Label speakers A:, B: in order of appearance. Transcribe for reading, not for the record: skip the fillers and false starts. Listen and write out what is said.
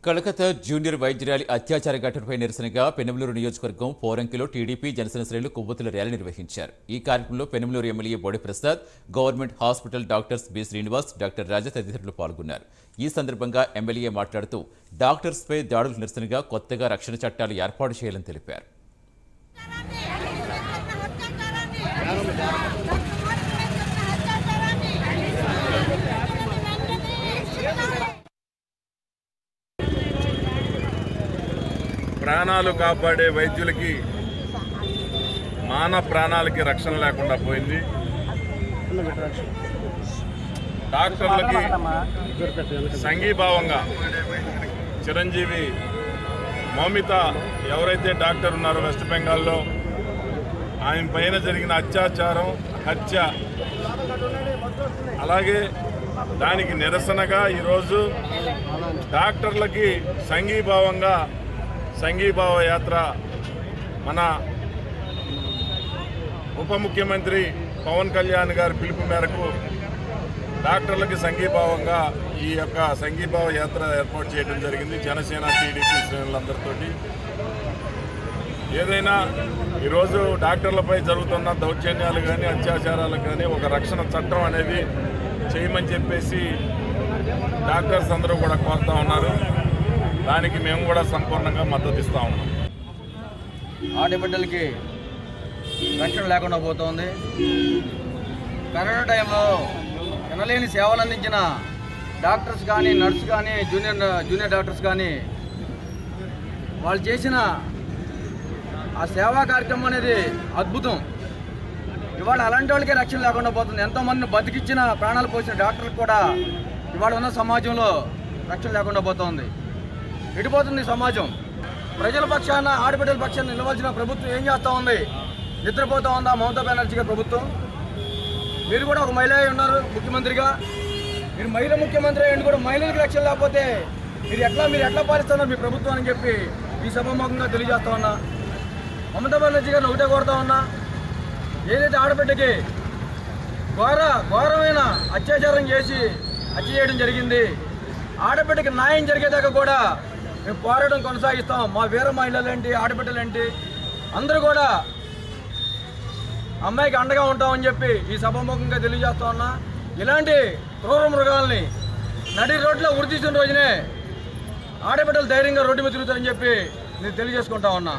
A: Calcutta junior వైద్యురాలి అత్యాచార ఘటనపై నిరసనగా పెనమలూరు నియోజకవర్గం పోరంకిలో టీడీపీ జనసేన శ్రేణులు కొవ్వొత్తుల ర్యాలీ నిర్వహించారు. ఈ కార్యక్రమంలో Penamaluru MLA Bodi Prasad, government hospital doctors B Srinivas, doctor Raja తదితరులు పాల్గొన్నారు. ఈ సందర్భంగా ఎమ్మెల్యే మాట్లాడుతూ డాక్టర్స్పై దాడులకు నిరసనగా కొత్తగా రక్షణ చట్టాలు ఏర్పాటు చేయాలని తెలిపారు.
B: ప్రాణాలు కాపాడే వైద్యులకి మానవ ప్రాణాలకి రక్షణ లేకుండా పోయింది. డాక్టర్లకి సంఘీభావంగా చిరంజీవి మౌమిత ఎవరైతే డాక్టర్ ఉన్నారో వెస్ట్ బెంగాల్లో ఆయన పైన జరిగిన అత్యాచారం, హత్య, అలాగే దానికి నిరసనగా ఈరోజు డాక్టర్లకి సంఘీభావ యాత్ర మన ఉప ముఖ్యమంత్రి పవన్ కళ్యాణ్ గారి పిలుపు మేరకు డాక్టర్లకి సంఘీభావంగా ఈ యొక్క సంఘీభావ యాత్ర ఏర్పాటు చేయడం జరిగింది. జనసేన టీడీపీ శ్రేణులందరితో ఏదైనా ఈరోజు డాక్టర్లపై జరుగుతున్న దౌర్జన్యాలు కానీ అత్యాచారాలు కానీ ఒక రక్షణ చట్టం అనేది చేయమని చెప్పేసి డాక్టర్స్ అందరూ కూడా కోరుతూ ఉన్నారు. దానికి మేము కూడా సంపూర్ణంగా మద్దతు ఇస్తూ ఉన్నాం.
C: ఆడబిడ్డలకి రక్షణ లేకుండా పోతుంది. కరోనా టైంలో వినలేని సేవలు అందించిన డాక్టర్స్ కానీ, నర్సు కానీ, జూనియర్ డాక్టర్స్ కానీ వాళ్ళు చేసిన ఆ సేవా కార్యక్రమం అనేది అద్భుతం. ఇవాళ అలాంటి వాళ్ళకే రక్షణ లేకుండా పోతుంది. ఎంతోమందిని బతికిచ్చిన, ప్రాణాలు పోసిన డాక్టర్లకు కూడా ఇవాళ ఉన్న సమాజంలో రక్షణ లేకుండా పోతుంది. ఎడిపోతుంది సమాజం. ప్రజల పక్షాన, ఆడబిడ్డల పక్షాన నిలవాల్సిన ప్రభుత్వం ఏం చేస్తూ ఉంది? నిద్రపోతూ ఉందా మమతా బెనర్జీ గారి ప్రభుత్వం? మీరు కూడా ఒక మహిళ ఉన్నారు ముఖ్యమంత్రిగా. మీరు మహిళ ముఖ్యమంత్రి అయ్యండి కూడా మహిళలకు రక్షణ లేకపోతే మీరు ఎట్లా పాలిస్తున్నారు మీ ప్రభుత్వం అని చెప్పి ఈ సభాముఖంగా తెలియజేస్తా ఉన్నా. మమతా బెనర్జీ గారిని ఒకటే కోరుతా ఉన్నా, ఏదైతే ఆడబిడ్డకి ఘోరమైన అత్యాచారం చేసి హత్య చేయడం జరిగింది, ఆడబిడ్డకి న్యాయం జరిగేదాకా కూడా మేము పోరాటం కొనసాగిస్తాం. మా వీర మహిళలేంటి, ఆడబిడ్డలేంటి అందరూ కూడా అమ్మాయికి అండగా ఉంటామని చెప్పి ఈ సభాముఖంగా తెలియజేస్తా ఉన్నా. ఇలాంటి క్రూర మృగాల్ని నడి రోడ్లో ఉరి తీసిన రోజునే ఆడబిడ్డలు ధైర్యంగా రోడ్డు మీద తిరుగుతారని చెప్పి నేను తెలియజేసుకుంటా ఉన్నా.